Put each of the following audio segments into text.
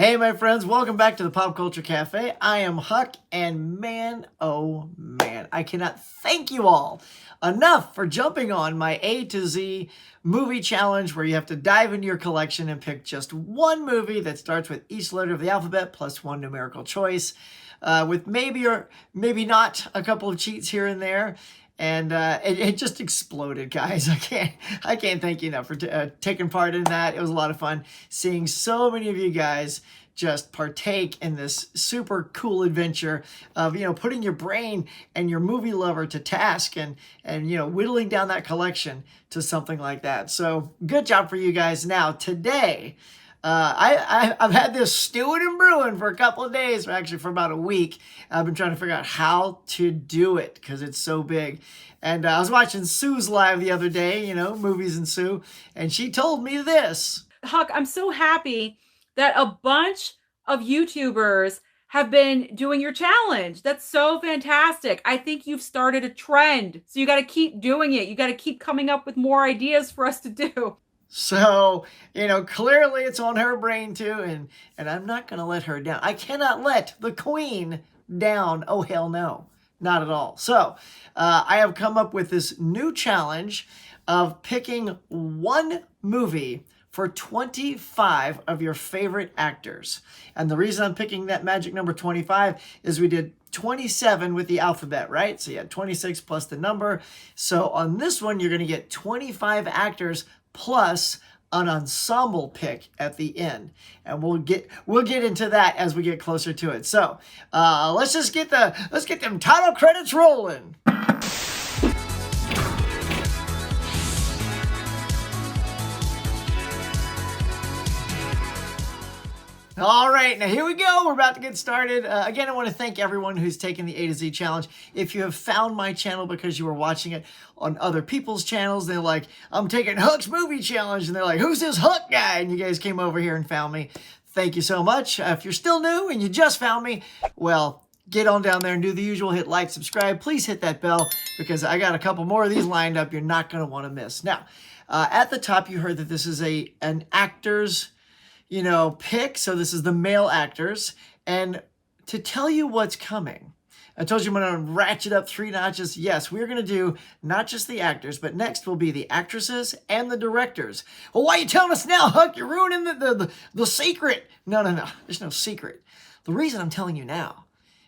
Hey, my friends, welcome back to the Pop Culture Cafe. I am Huck, and man, oh man, I cannot thank you all enough for jumping on my A to Z movie challenge where you have to dive into your collection and pick just one movie that starts with each letter of the alphabet plus one numerical choice, with maybe or maybe not a couple of cheats here and there. And it just exploded, guys. I can't thank you enough for taking part in that. It was a lot of fun seeing so many of you guys just partake in this super cool adventure of, putting your brain and your movie lover to task and whittling down that collection to something like that. So good job for you guys. Now, today, I've had this stewing and brewing for a couple of days, actually for about a week. I've been trying to figure out how to do it because it's so big. And I was watching Sue's live the other day, Movies and Sue, and she told me this. Huck, I'm so happy that a bunch of YouTubers have been doing your challenge. That's so fantastic. I think you've started a trend. So you got to keep doing it. You got to keep coming up with more ideas for us to do. So, clearly it's on her brain too, and I'm not going to let her down. I cannot let the queen down. Oh, hell no. Not at all. So, I have come up with this new challenge of picking one movie for 25 of your favorite actors. And the reason I'm picking that magic number 25 is we did 27 with the alphabet, right? So you had 26 plus the number. So on this one, you're going to get 25 actors plus an ensemble pick at the end, and we'll get into that as we get closer to it. So let's get them title credits rolling. All right, now here we go. We're about to get started. Again, I want to thank everyone who's taken the A to Z challenge. If you have found my channel because you were watching it on other people's channels, they're like, I'm taking HUCK'S movie challenge, and they're like, who's this HUCK guy? And you guys came over here and found me. Thank you so much. If you're still new and you just found me, well, get on down there and do the usual. Hit like, subscribe. Please hit that bell because I got a couple more of these lined up you're not going to want to miss. Now, at the top, you heard that this is an actor's pick. So this is the male actors. And to tell you what's coming, I told you I'm going to ratchet up 3 notches. Yes, we're going to do not just the actors, but next will be the actresses and the directors. Well, why are you telling us now, Huck? You're ruining the secret. No. There's no secret. The reason I'm telling you now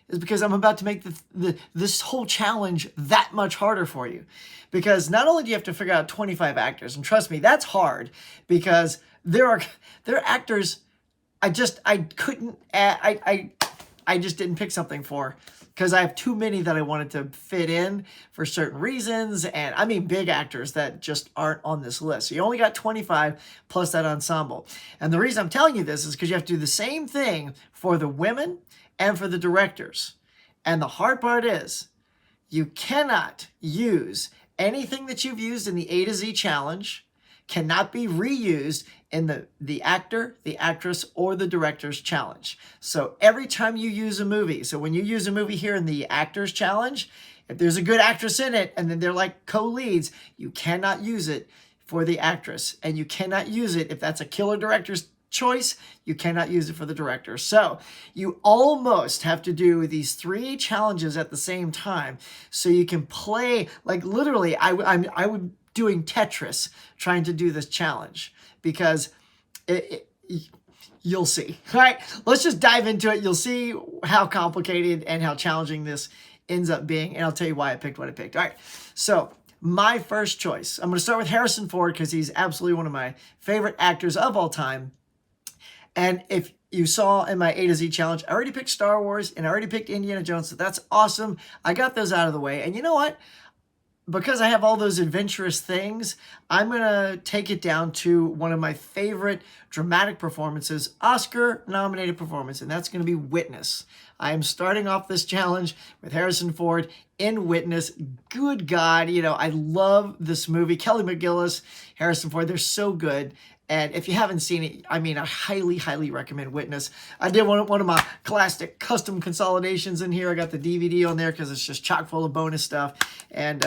is because I'm about to make this whole challenge that much harder for you. Because not only do you have to figure out 25 actors, and trust me, that's hard because there are actors I just didn't pick something for because I have too many that I wanted to fit in for certain reasons. And I mean big actors that just aren't on this list. So you only got 25 plus that ensemble. And the reason I'm telling you this is because you have to do the same thing for the women and for the directors. And the hard part is you cannot use anything that you've used in the A to Z challenge cannot be reused in the actor, the actress, or the director's challenge. So every time you use a movie, so when you use a movie here in the actor's challenge, if there's a good actress in it and then they're like co-leads, you cannot use it for the actress. And you cannot use it if that's a killer director's choice, you cannot use it for the director. So you almost have to do these 3 challenges at the same time so you can play, like literally, I would doing Tetris trying to do this challenge because you'll see. All right, let's just dive into it. You'll see how complicated and how challenging this ends up being, and I'll tell you why I picked what I picked. All right, so my first choice, I'm going to start with Harrison Ford because he's absolutely one of my favorite actors of all time. And if you saw in my A to Z challenge, I already picked Star Wars and I already picked Indiana Jones, so that's awesome. I got those out of the way. And you know what? Because I have all those adventurous things, I'm going to take it down to one of my favorite dramatic performances, Oscar-nominated performance, and that's going to be Witness. I am starting off this challenge with Harrison Ford in Witness. Good God, I love this movie. Kelly McGillis, Harrison Ford, they're so good. And if you haven't seen it, I mean, I highly, highly recommend Witness. I did one of my classic custom consolidations in here. I got the DVD on there because it's just chock full of bonus stuff. And,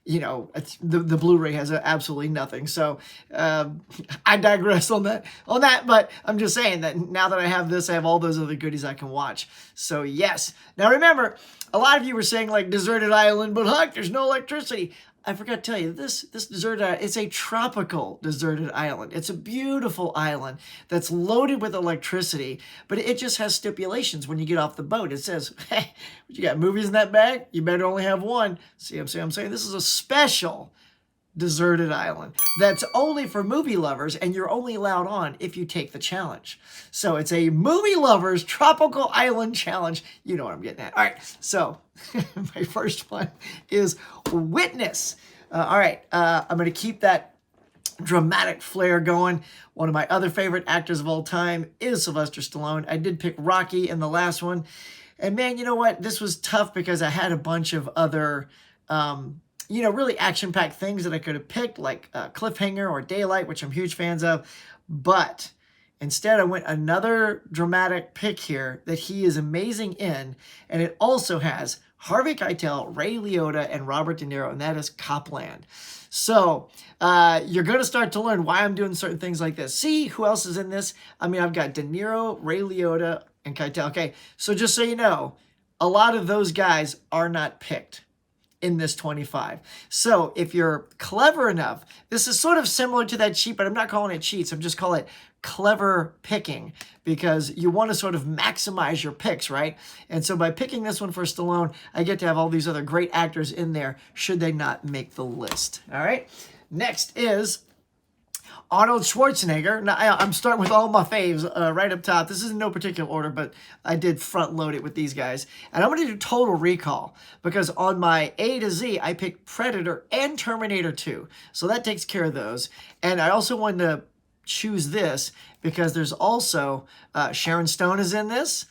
you know, the Blu-ray has absolutely nothing. So I digress on that. But I'm just saying that now that I have this, I have all those other goodies I can watch. So yes. Now remember, a lot of you were saying like Deserted Island, but Huck, there's no electricity. I forgot to tell you, this deserted island, it's a tropical deserted island. It's a beautiful island that's loaded with electricity, but it just has stipulations when you get off the boat. It says, hey, you got movies in that bag? You better only have one. See what I'm saying? This is a special deserted island that's only for movie lovers, and you're only allowed on if you take the challenge. So it's a movie lovers tropical island challenge. You know what I'm getting at. All right, so my first one is Witness. All right, I'm going to keep that dramatic flair going. One of my other favorite actors of all time is Sylvester Stallone. I did pick Rocky in the last one, and man, you know what? This was tough because I had a bunch of other you know, really action-packed things that I could have picked, like Cliffhanger or Daylight, which I'm huge fans of. But instead, I went another dramatic pick here that he is amazing in. And it also has Harvey Keitel, Ray Liotta, and Robert De Niro, and that is Copland. So you're going to start to learn why I'm doing certain things like this. See who else is in this? I mean, I've got De Niro, Ray Liotta, and Keitel. Okay, so just so you know, a lot of those guys are not picked in this 25. So if you're clever enough, this is sort of similar to that cheat, but I'm not calling it cheats. I'm just calling it clever picking, because you want to sort of maximize your picks, right? And so by picking this one for Stallone, I get to have all these other great actors in there should they not make the list. All right. Next is Arnold Schwarzenegger. Now, I'm starting with all my faves right up top. This is in no particular order, but I did front load it with these guys. And I'm going to do Total Recall because on my A to Z, I picked Predator and Terminator 2. So that takes care of those. And I also wanted to choose this because there's also Sharon Stone is in this.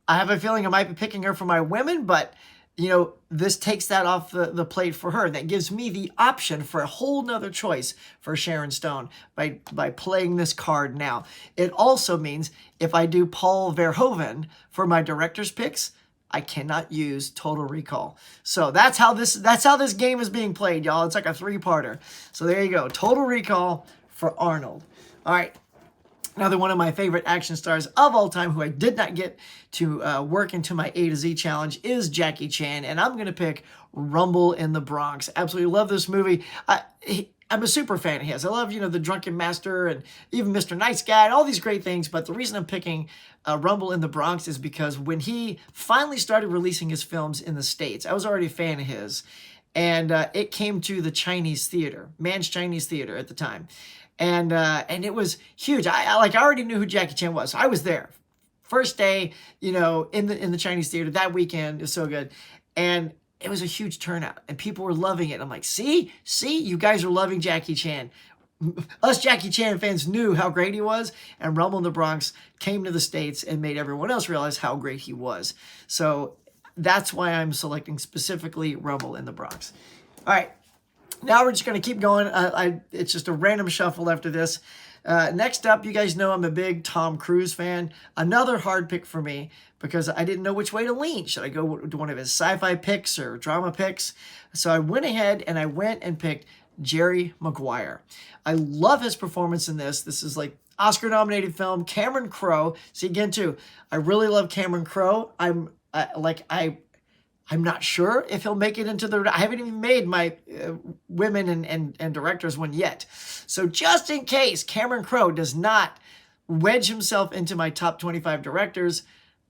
I have a feeling I might be picking her for my women, but you know, this takes that off the plate for her. That gives me the option for a whole nother choice for Sharon Stone by playing this card now. It also means if I do Paul Verhoeven for my director's picks, I cannot use Total Recall. So that's how this game is being played, y'all. It's like a three-parter. So there you go. Total Recall for Arnold. All right. Another one of my favorite action stars of all time who I did not get to work into my A to Z challenge is Jackie Chan. And I'm going to pick Rumble in the Bronx. Absolutely love this movie. I'm a super fan of his. I love, you know, The Drunken Master and even Mr. Nice Guy and all these great things. But the reason I'm picking Rumble in the Bronx is because when he finally started releasing his films in the States, I was already a fan of his. And it came to the Chinese theater, Mann's Chinese Theater at the time. And it was huge. I already knew who Jackie Chan was. So I was there. First day, you know, in the Chinese theater that weekend. It was so good. And it was a huge turnout. And people were loving it. I'm like, see, you guys are loving Jackie Chan. Us Jackie Chan fans knew how great he was. And Rumble in the Bronx came to the States and made everyone else realize how great he was. So that's why I'm selecting specifically Rumble in the Bronx. All right. Now we're just going to keep going. It's just a random shuffle after this. Next up, you guys know I'm a big Tom Cruise fan. Another hard pick for me because I didn't know which way to lean. Should I go to one of his sci-fi picks or drama picks? So I went ahead and I went and picked Jerry Maguire. I love his performance in this. This is like Oscar-nominated film. Cameron Crowe. See, again, too, I really love Cameron Crowe. I'm not sure if he'll make it into the... I haven't even made my women and directors one yet. So just in case Cameron Crowe does not wedge himself into my top 25 directors,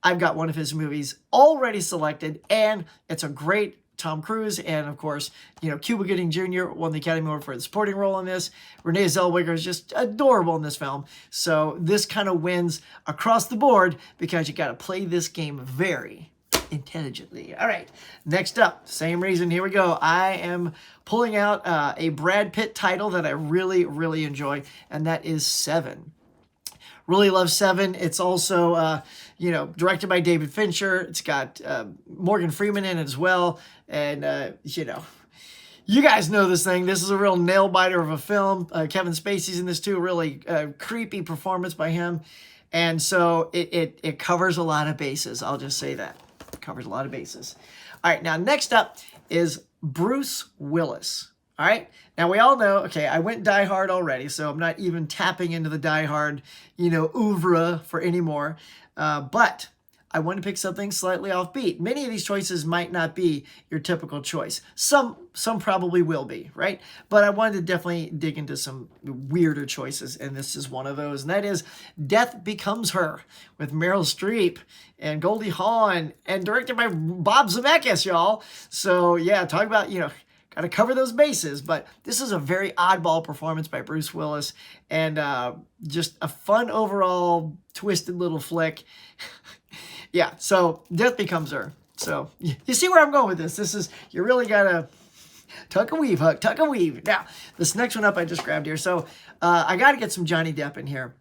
I've got one of his movies already selected, and it's a great Tom Cruise. And of course, you know, Cuba Gooding Jr. won the Academy Award for the supporting role in this. Renee Zellweger is just adorable in this film. So this kind of wins across the board because you got to play this game very intelligently. All right, next up, same reason, here we go. I am pulling out a Brad Pitt title that I really, really enjoy, and that is Seven. Really love Seven. It's also, you know, directed by David Fincher. It's got Morgan Freeman in it as well, and, you know, You guys know this thing. This is a real nail biter of a film. Kevin Spacey's in this too. Really creepy performance by him. And so it covers a lot of bases. I'll just say that. It covers a lot of bases. All right, now next up is Bruce Willis. All right, now we all know, okay, I went Die Hard already, so I'm not even tapping into the Die Hard, oeuvre for anymore. But I want to pick something slightly offbeat. Many of these choices might not be your typical choice. Some probably will be, right? But I wanted to definitely dig into some weirder choices, and this is one of those, and that is Death Becomes Her with Meryl Streep and Goldie Hawn, and directed by Bob Zemeckis, y'all. So yeah, talk about, got to cover those bases, but this is a very oddball performance by Bruce Willis, and just a fun overall twisted little flick. Yeah, so Death Becomes Her. So you see where I'm going with this. This is, you really got to tuck and weave, Huck, tuck and weave. Now, this next one up I just grabbed here. So I got to get some Johnny Depp in here.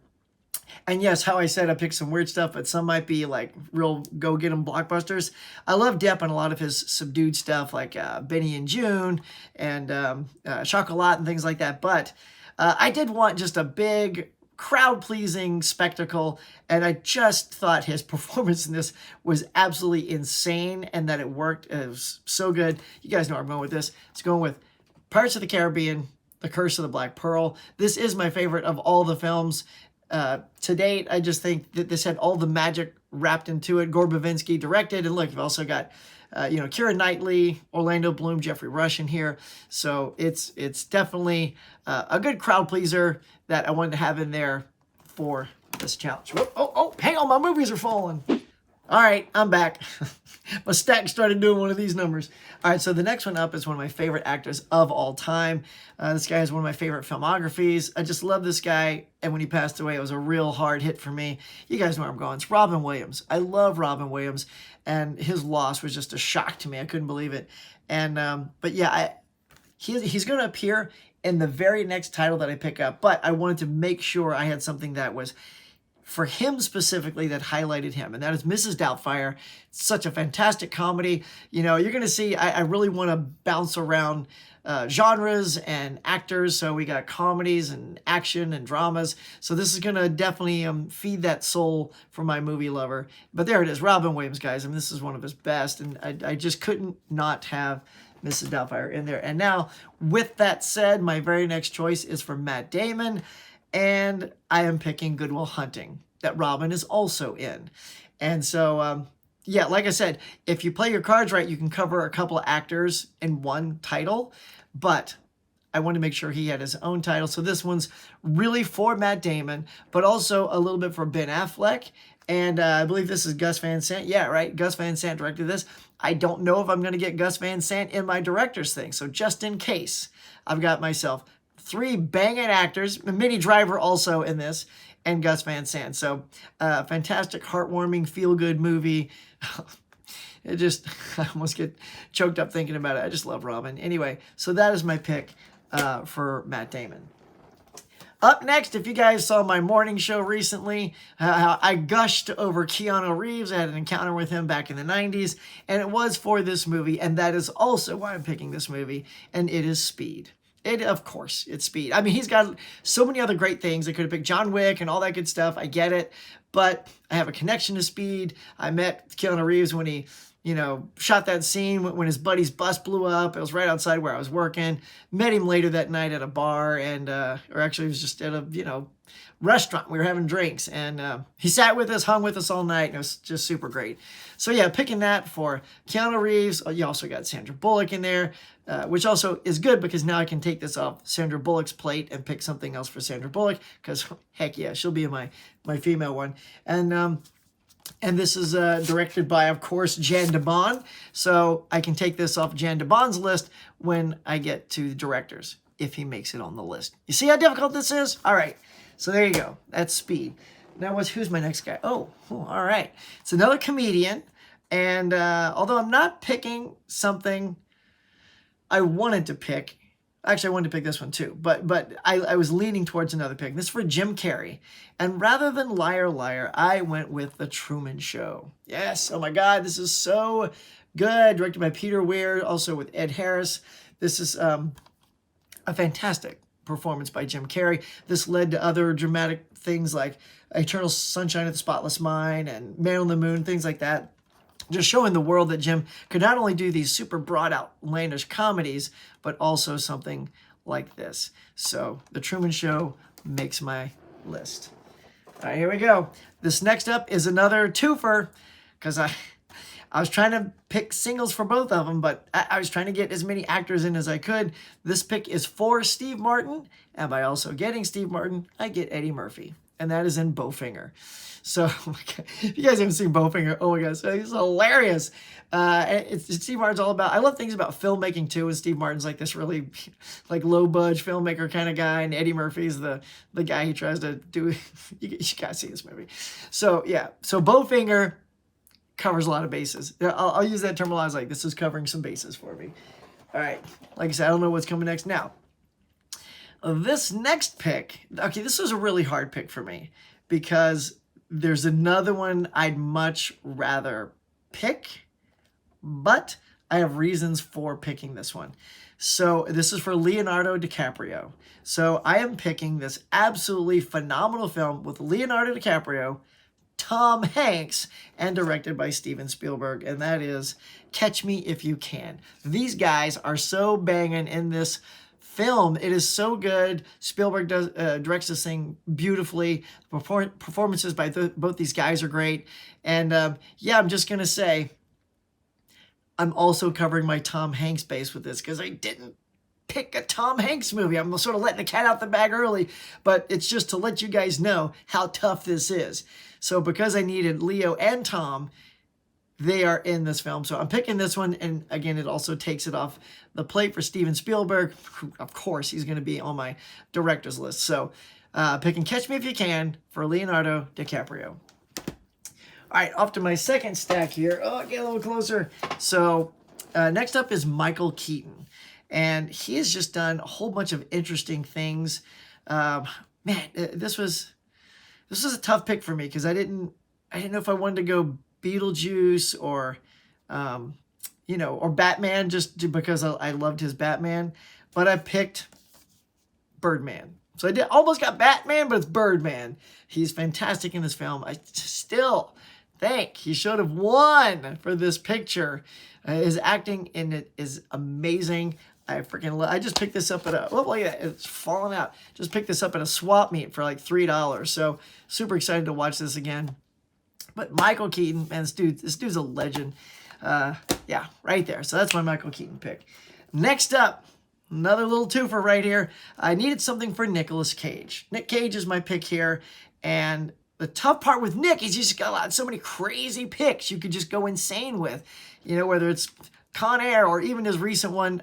And yes, how I said I picked some weird stuff, but some might be like real go-get-em blockbusters. I love Depp and a lot of his subdued stuff like Benny and June and Chocolat and things like that. But I did want just a big crowd-pleasing spectacle, and I just thought his performance in this was absolutely insane and that it worked. It was so good. You guys know where I'm going with this. It's going with Pirates of the Caribbean, The Curse of the Black Pearl. This is my favorite of all the films. To date, I just think that this had all the magic wrapped into it. Gore Verbinski directed, and look, you've also got Keira Knightley, Orlando Bloom, Jeffrey Rush in here. So it's definitely a good crowd pleaser that I wanted to have in there for this challenge. Whoop, oh, hang on, my movies are falling. All right, I'm back. My stack started doing one of these numbers. All right, so the next one up is one of my favorite actors of all time. This guy has one of my favorite filmographies. I just love this guy, and when he passed away, it was a real hard hit for me. You guys know where I'm going. It's Robin Williams. I love Robin Williams, and his loss was just a shock to me. I couldn't believe it. And but yeah, he's going to appear in the very next title that I pick up, but I wanted to make sure I had something that was for him specifically that highlighted him, and that is Mrs. Doubtfire. It's such a fantastic comedy. You're going to see, I really want to bounce around genres and actors, so we got comedies and action and dramas, so this is going to definitely feed that soul for my movie lover. But there it is, Robin Williams, guys. I mean, this is one of his best, and I just couldn't not have Mrs. Doubtfire in there. And now, with that said, my very next choice is for Matt Damon, and I am picking Good Will Hunting, that Robin is also in. And so, yeah, like I said, if you play your cards right, you can cover a couple of actors in one title, but I want to make sure he had his own title. So this one's really for Matt Damon, but also a little bit for Ben Affleck. And I believe this is Gus Van Sant. Yeah, right. Gus Van Sant directed this. I don't know if I'm going to get Gus Van Sant in my director's thing. So just in case, I've got myself 3 banging actors, Minnie Driver also in this, and Gus Van Sant. So fantastic, heartwarming, feel-good movie. It just, I almost get choked up thinking about it. I just love Robin. Anyway, so that is my pick for Matt Damon. Up next, if you guys saw my morning show recently, I gushed over Keanu Reeves. I had an encounter with him back in the 90s, and it was for this movie, and that is also why I'm picking this movie, and it is Speed. Of course, it's Speed. I mean, he's got so many other great things. I could have picked John Wick and all that good stuff. I get it, but I have a connection to Speed. I met Keanu Reeves when he, shot that scene when his buddy's bus blew up. It was right outside where I was working. Met him later that night at a bar, and or actually it was just at a restaurant. We were having drinks, and he sat with us, hung with us all night, and it was just super great. So yeah, picking that for Keanu Reeves. You also got Sandra Bullock in there, which also is good because now I can take this off Sandra Bullock's plate and pick something else for Sandra Bullock, because heck yeah, she'll be in my female one. And this is directed by, of course, Jan de Bont. So I can take this off Jan de Bont's list when I get to the directors, if he makes it on the list. You see how difficult this is? All right. So there you go. That's Speed. Now, who's my next guy? Oh, all right. It's another comedian. And although I'm not picking something I wanted to pick, actually I wanted to pick this one too, but I was leaning towards another pick. This is for Jim Carrey. And rather than Liar Liar, I went with The Truman Show. Yes, oh my God, this is so good. Directed by Peter Weir, also with Ed Harris. This is a fantastic performance by Jim Carrey. This led to other dramatic things like Eternal Sunshine of the Spotless Mind and Man on the Moon, things like that. Just showing the world that Jim could not only do these super broad, outlandish comedies, but also something like this. So The Truman Show makes my list. All right, here we go. This next up is another twofer, because I was trying to pick singles for both of them, but I was trying to get as many actors in as I could. This pick is for Steve Martin, and by also getting Steve Martin, I get Eddie Murphy, and that is in Bowfinger. So, if you guys haven't seen Bowfinger, oh my gosh, he's hilarious. Steve Martin's all about, I love things about filmmaking too, and Steve Martin's like this really like low-budge filmmaker kind of guy, and Eddie Murphy's the guy he tries to do, you gotta see this movie. So, yeah, so Bowfinger covers a lot of bases. I'll use that terminology like this is covering some bases for me. All right, like I said, I don't know what's coming next. Now, this next pick, okay, this was a really hard pick for me because there's another one I'd much rather pick, but I have reasons for picking this one. So this is for Leonardo DiCaprio. So I am picking this absolutely phenomenal film with Leonardo DiCaprio, Tom Hanks, and directed by Steven Spielberg, and that is Catch Me If You Can. These guys are so banging in this film. It is so good. Spielberg directs this thing beautifully. Performances by both these guys are great. And yeah, I'm just going to say, I'm also covering my Tom Hanks base with this because I didn't pick a Tom Hanks movie. I'm sort of letting the cat out the bag early, but it's just to let you guys know how tough this is. So because I needed Leo and Tom, they are in this film. So I'm picking this one. And again, it also takes it off the plate for Steven Spielberg. Of course, he's going to be on my director's list. So picking Catch Me If You Can for Leonardo DiCaprio. All right, off to my second stack here. Oh, get a little closer. So next up is Michael Keaton. And he has just done a whole bunch of interesting things. Man, this was a tough pick for me because I didn't know if I wanted to go Beetlejuice or, or Batman just because I loved his Batman. But I picked Birdman. So I almost got Batman, but it's Birdman. He's fantastic in this film. I still think he should have won for this picture. His acting in it is amazing. I just picked this up at look at that, it's falling out. Just picked this up at a swap meet for like $3. So super excited to watch this again. But Michael Keaton, man, this dude's a legend. Yeah, right there. So that's my Michael Keaton pick. Next up, another little twofer right here. I needed something for Nicolas Cage. Nick Cage is my pick here. And the tough part with Nick is he's just got so many crazy picks you could just go insane with. Whether it's Con Air or even his recent one,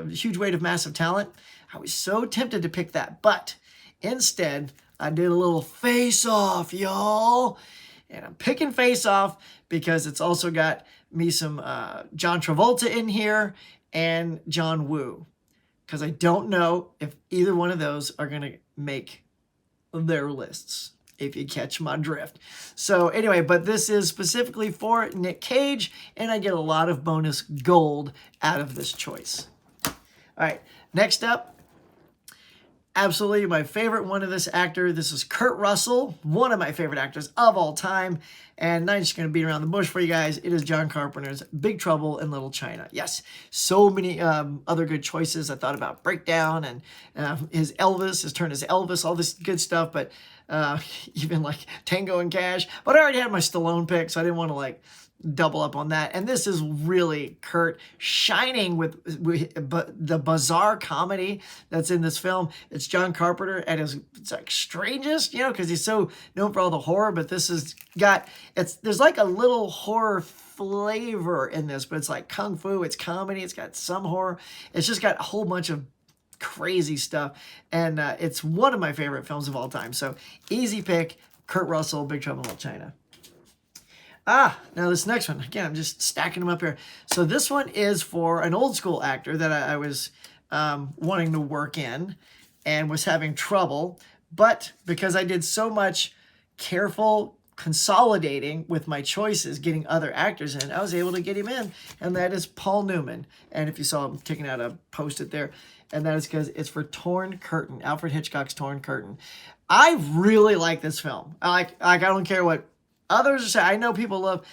Huge Weight of Massive Talent. I was so tempted to pick that. But instead, I did a little Face Off, y'all. And I'm picking Face Off because it's also got me some John Travolta in here and John Woo. Because I don't know if either one of those are going to make their lists, if you catch my drift. So anyway, but this is specifically for Nick Cage, and I get a lot of bonus gold out of this choice. All right, next up, absolutely my favorite one of this actor. This is Kurt Russell, one of my favorite actors of all time. And I'm just going to beat around the bush for you guys. It is John Carpenter's Big Trouble in Little China. Yes, so many other good choices. I thought about Breakdown and his turn as Elvis, all this good stuff. But even like Tango and Cash. But I already had my Stallone pick, so I didn't want to double up on that. And this is really Kurt shining with the bizarre comedy that's in this film. It's John Carpenter at his strangest, because he's so known for all the horror, but this has got, there's like a little horror flavor in this, but it's like kung fu, it's comedy, it's got some horror. It's just got a whole bunch of crazy stuff, and it's one of my favorite films of all time. So easy pick, Kurt Russell, Big Trouble in Little China. Now this next one, again, I'm just stacking them up here. So this one is for an old school actor that I was wanting to work in and was having trouble. But because I did so much careful consolidating with my choices, getting other actors in, I was able to get him in, and that is Paul Newman. And if you saw him taking out a post-it there, and that is because it's for Torn Curtain, Alfred Hitchcock's Torn Curtain. I really like this film. I don't care what others say. I know people love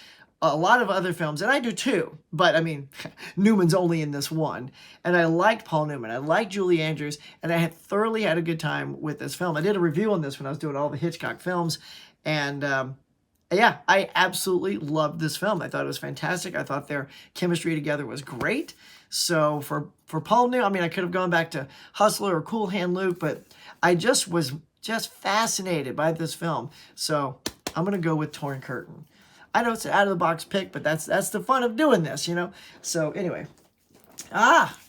a lot of other films, and I do too. But I mean, Newman's only in this one. And I liked Paul Newman. I liked Julie Andrews, and I had thoroughly had a good time with this film. I did a review on this when I was doing all the Hitchcock films, and yeah, I absolutely loved this film. I thought it was fantastic. I thought their chemistry together was great. So for Paul Newman, I mean, I could have gone back to Hustler or Cool Hand Luke, but I just was fascinated by this film. So I'm going to go with Torn Curtain. I know it's an out-of-the-box pick, but that's the fun of doing this, you know? So anyway,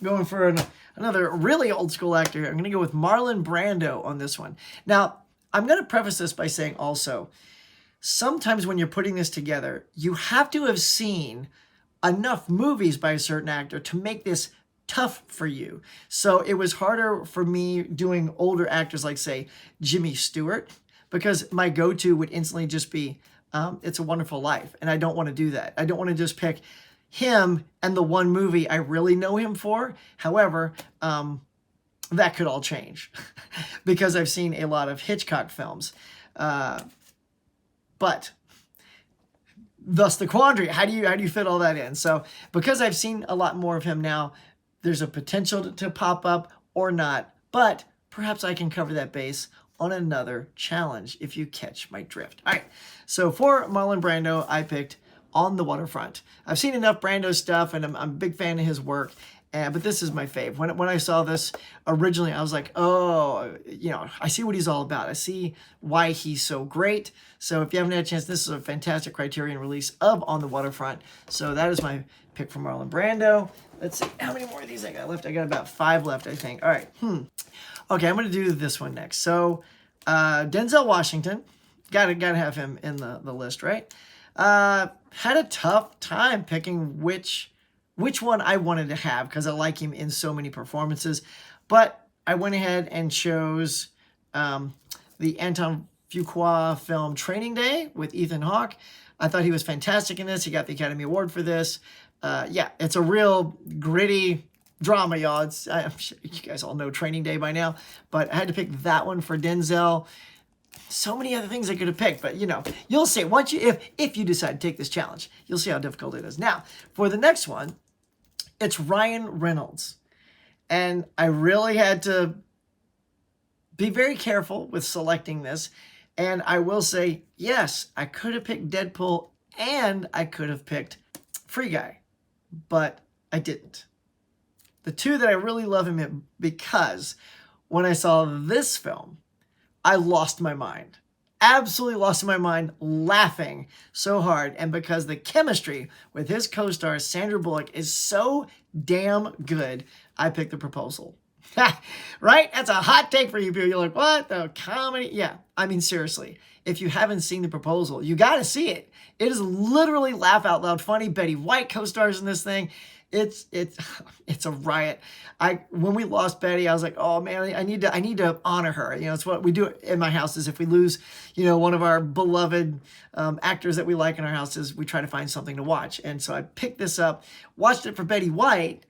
going for another really old-school actor here. I'm going to go with Marlon Brando on this one. Now, I'm going to preface this by saying also, sometimes when you're putting this together, you have to have seen enough movies by a certain actor to make this tough for you. So it was harder for me doing older actors like, say, Jimmy Stewart, because my go-to would instantly just be It's a Wonderful Life. And I don't want to do that. I don't want to just pick him and the one movie I really know him for. However, that could all change because I've seen a lot of Hitchcock films. But thus the quandary, how do you fit all that in? So because I've seen a lot more of him now, there's a potential to pop up or not, but perhaps I can cover that base on another challenge if you catch my drift. All right, so for Marlon Brando, I picked On the Waterfront. I've seen enough Brando stuff, and I'm a big fan of his work. But this is my fave. When I saw this originally, I was like, oh, you know, I see what he's all about. I see why he's so great. So if you haven't had a chance, this is a fantastic Criterion release of On the Waterfront. So that is my pick for Marlon Brando. Let's see, how many more of these I got left? I got about 5 left, I think. All right. Okay, I'm going to do this one next. So Denzel Washington, gotta have him in the list, right? Had a tough time picking which one I wanted to have because I like him in so many performances. But I went ahead and chose the Anton Fuqua film Training Day with Ethan Hawke. I thought he was fantastic in this. He got the Academy Award for this. Yeah, it's a real gritty drama, y'all. I'm sure you guys all know Training Day by now, but I had to pick that one for Denzel. So many other things I could have picked, but you know, you'll see once if you decide to take this challenge, you'll see how difficult it is. Now, for the next one, it's Ryan Reynolds. And I really had to be very careful with selecting this. And I will say, yes, I could have picked Deadpool and I could have picked Free Guy, but I didn't. The two that I really love him in, because when I saw this film, I lost my mind. Absolutely lost my mind laughing so hard. And because the chemistry with his co-star Sandra Bullock is so damn good, I picked The Proposal. Right? That's a hot take for you people. You're like, what? The comedy? Yeah. I mean, seriously, if you haven't seen The Proposal, you got to see it. It is literally laugh out loud funny. Betty White co-stars in this thing. It's a riot. When we lost Betty, I was like, oh man, I need to honor her. You know, it's what we do in my house is if we lose, you know, one of our beloved actors that we like in our houses, we try to find something to watch. And so I picked this up, watched it for Betty White,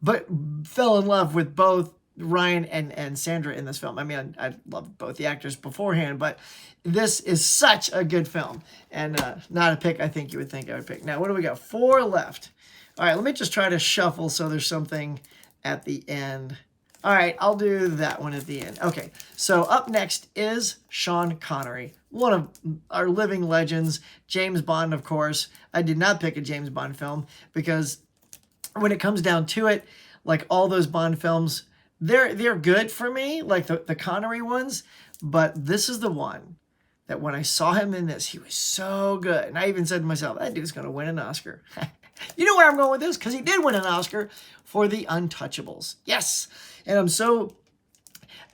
but fell in love with both Ryan and Sandra in this film. I mean, I loved both the actors beforehand, but this is such a good film and not a pick I think you would think I would pick. Now, what do we got? 4 left. All right, let me just try to shuffle so there's something at the end. All right, I'll do that one at the end. Okay, so up next is Sean Connery, one of our living legends. James Bond, of course. I did not pick a James Bond film because when it comes down to it, like all those Bond films, they're good for me, like the Connery ones, but this is the one that when I saw him in this, he was so good. And I even said to myself, that dude's going to win an Oscar. You know where I'm going with this? Because he did win an Oscar for The Untouchables. Yes. And I'm so...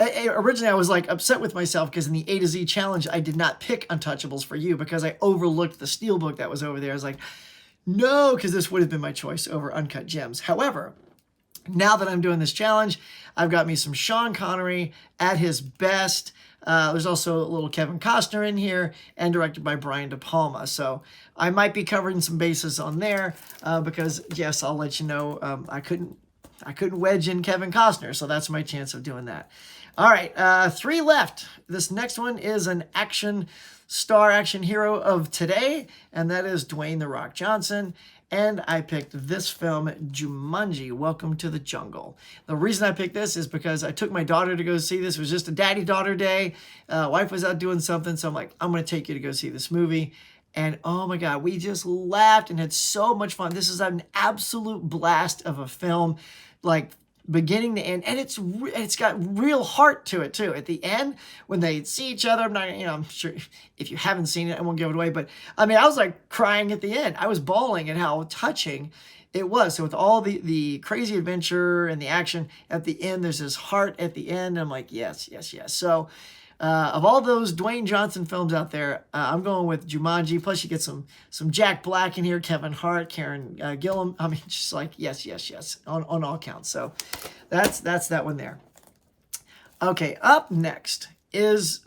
Originally, I was like upset with myself because in the A to Z challenge, I did not pick Untouchables for you because I overlooked the steelbook that was over there. I was like, no, because this would have been my choice over Uncut Gems. However, now that I'm doing this challenge, I've got me some Sean Connery at his best. There's also a little Kevin Costner in here, and directed by Brian De Palma. So I might be covering some bases on there because, yes, I'll let you know, I couldn't wedge in Kevin Costner, so that's my chance of doing that. All right, 3 left. This next one is an action hero of today, and that is Dwayne "The Rock" Johnson. And I picked this film, Jumanji: Welcome to the Jungle. The reason I picked this is because I took my daughter to go see this. It was just a daddy-daughter day. Wife was out doing something, so I'm like, I'm going to take you to go see this movie. And oh my God, we just laughed and had so much fun. This is an absolute blast of a film, like beginning to end, and it's got real heart to it too. At the end, when they see each other, I'm sure if you haven't seen it, I won't give it away, but I mean, I was like crying at the end. I was bawling at how touching it was. So with all the crazy adventure and the action at the end, there's this heart at the end. I'm like, yes, yes, yes. So of all those Dwayne Johnson films out there, I'm going with Jumanji. Plus, you get some Jack Black in here, Kevin Hart, Karen Gillan. I mean, just like yes, yes, yes on all counts. So that's that one there. Okay, up next is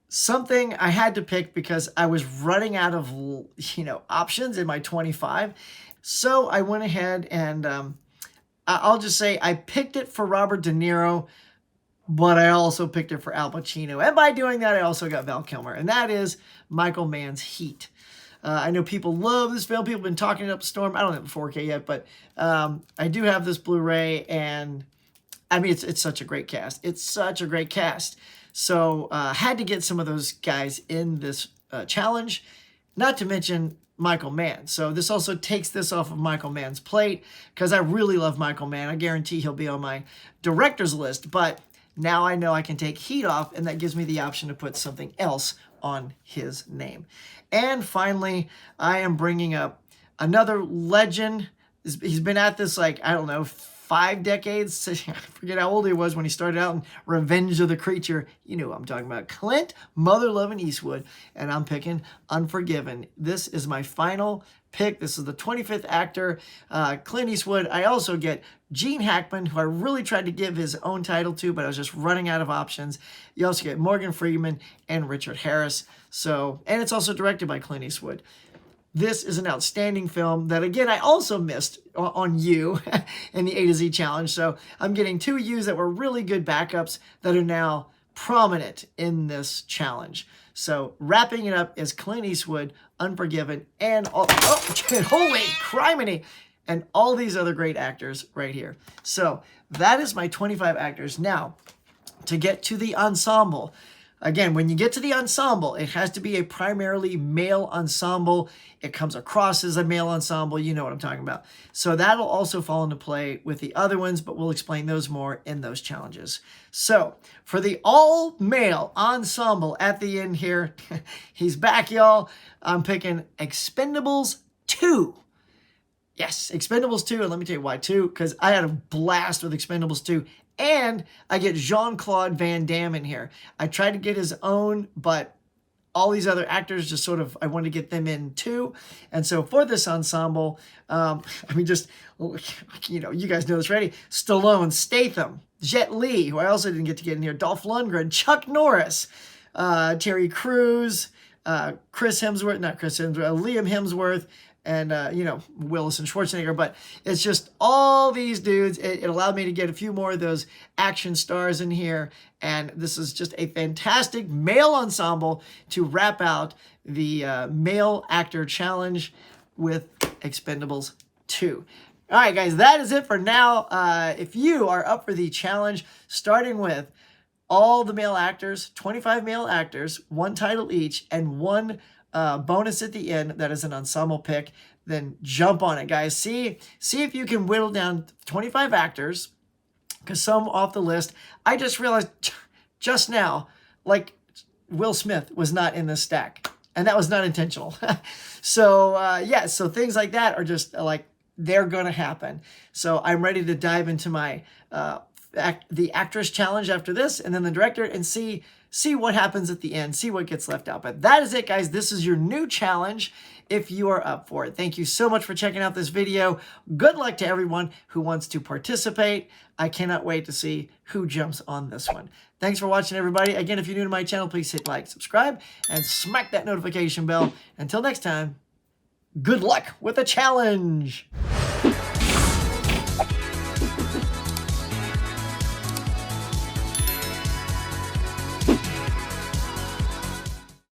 something I had to pick because I was running out of options in my 25. So I went ahead and I'll just say I picked it for Robert De Niro, but I also picked it for Al Pacino. And by doing that, I also got Val Kilmer. And that is Michael Mann's Heat. I know people love this film. People have been talking it up a storm. I don't have a 4K yet, but I do have this Blu-ray. And I mean, it's such a great cast. It's such a great cast. So had to get some of those guys in this challenge, not to mention Michael Mann. So this also takes this off of Michael Mann's plate because I really love Michael Mann. I guarantee he'll be on my director's list, but now I know I can take Heat off, and that gives me the option to put something else on his name. And finally, I am bringing up another legend. He's been at this, like, I don't know, 5 decades. I forget how old he was when he started out in Revenge of the Creature. You know what I'm talking about. Clint Mother-loving Eastwood, and I'm picking Unforgiven. This is my final pick. This is the 25th actor, Clint Eastwood. I also get Gene Hackman, who I really tried to give his own title to, but I was just running out of options. You also get Morgan Freeman and Richard Harris. So, and it's also directed by Clint Eastwood. This is an outstanding film that, again, I also missed on You in the A to Z challenge. So I'm getting 2 U's that were really good backups that are now prominent in this challenge. So wrapping it up is Clint Eastwood, Unforgiven, and holy criminy, and all these other great actors right here. So that is my 25 actors. Now, to get to the ensemble, again, when you get to the ensemble, it has to be a primarily male ensemble. It comes across as a male ensemble. You know what I'm talking about. So that'll also fall into play with the other ones, but we'll explain those more in those challenges. So for the all-male ensemble at the end here, he's back, y'all. I'm picking Expendables 2. Yes, Expendables 2, and let me tell you why 2, because I had a blast with Expendables 2. And I get Jean-Claude Van Damme in here. I tried to get his own, but all these other actors just sort of, I wanted to get them in too. And so for this ensemble, I mean, just, you guys know this already. Stallone, Statham, Jet Li, who I also didn't get to get in here, Dolph Lundgren, Chuck Norris, Terry Crews, Liam Hemsworth, and, Willis and Schwarzenegger, but it's just all these dudes. It allowed me to get a few more of those action stars in here, and this is just a fantastic male ensemble to wrap out the male actor challenge with Expendables 2. All right, guys, that is it for now. If you are up for the challenge, starting with all the male actors, 25 male actors, 1 title each, and 1 bonus at the end that is an ensemble pick, then jump on it, guys. See if you can whittle down 25 actors, because some off the list. I just realized just now, like, Will Smith was not in this stack, and that was not intentional. So so things like that are just like, they're gonna happen. So I'm ready to dive into my the actress challenge after this, and then the director, and see what happens at the end, see what gets left out. But that is it, guys. This is your new challenge if you are up for it. Thank you so much for checking out this video. Good luck to everyone who wants to participate. I cannot wait to see who jumps on this one. Thanks for watching, everybody. Again, if you're new to my channel, please hit like, subscribe, and smack that notification bell. Until next time, good luck with the challenge.